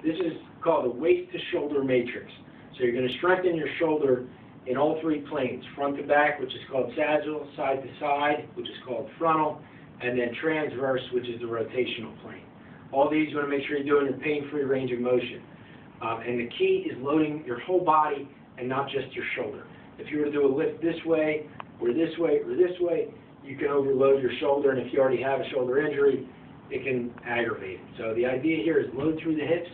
This is called the waist to shoulder matrix. So you're going to strengthen your shoulder in all three planes, front to back, which is called sagittal, side to side, which is called frontal, and then transverse, which is the rotational plane. All these you want to make sure you're doing in pain-free range of motion. And the key is loading your whole body and not just your shoulder. If you were to do a lift this way, or this way, or this way, you can overload your shoulder, and if you already have a shoulder injury, it can aggravate it. So the idea here is load through the hips,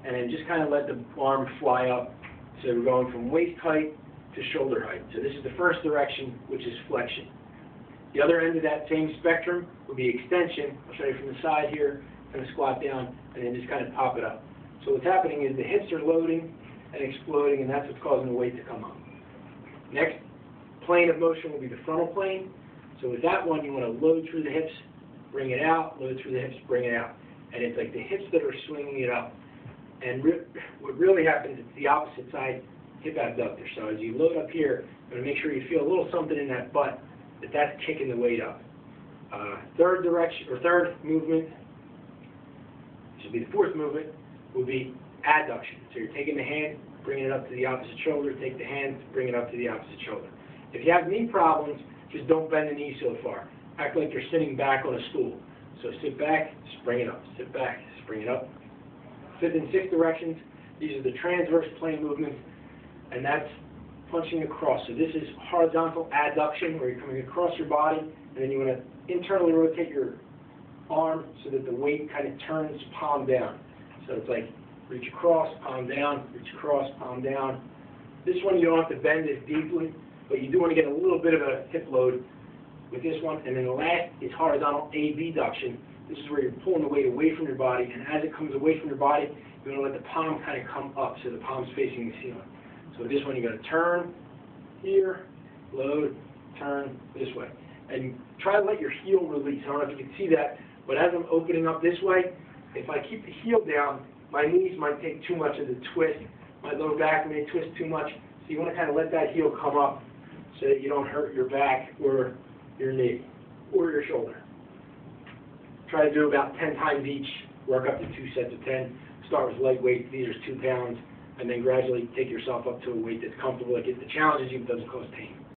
and then just kind of let the arm fly up. So we're going from waist height to shoulder height. So this is the first direction, which is flexion. The other end of that same spectrum would be extension. I'll show you from the side here. Kind of squat down, and then just kind of pop it up. So what's happening is the hips are loading and exploding, and that's what's causing the weight to come up. Next plane of motion will be the frontal plane. So with that one, you want to load through the hips, bring it out, load through the hips, bring it out. And it's like the hips that are swinging it up. And what really happens is the opposite side, hip abductor. So as you load up here, you want to make sure you feel a little something in that butt, that's kicking the weight up. Third movement, should be the fourth movement, will be adduction. So you're taking the hand, bringing it up to the opposite shoulder, take the hand, bring it up to the opposite shoulder. If you have knee problems, just don't bend the knee so far. Act like you're sitting back on a stool. So sit back, just bring it up. Sit back, just bring it up. Fifth and sixth directions, these are the transverse plane movements, and that's punching across. So this is horizontal adduction, where you're coming across your body, and then you want to internally rotate your arm so that the weight kind of turns palm down. So it's like reach across, palm down, reach across, palm down. This one you don't have to bend as deeply, but you do want to get a little bit of a hip load with this one. And then the last is horizontal abduction. This is where you're pulling the weight away from your body, and as it comes away from your body, you want to let the palm kind of come up so the palm's facing the ceiling. So with this one, you're going to turn here, load, turn this way. And try to let your heel release. I don't know if you can see that, but as I'm opening up this way, if I keep the heel down, my knees might take too much of the twist. My lower back may twist too much. So you want to kind of let that heel come up so that you don't hurt your back or your knee or your shoulder. Try to do about 10 times each. Work up to 2 sets of 10. Start with lightweight. These are 2 pounds. And then gradually take yourself up to a weight that's comfortable. That the challenges you, but doesn't cause pain.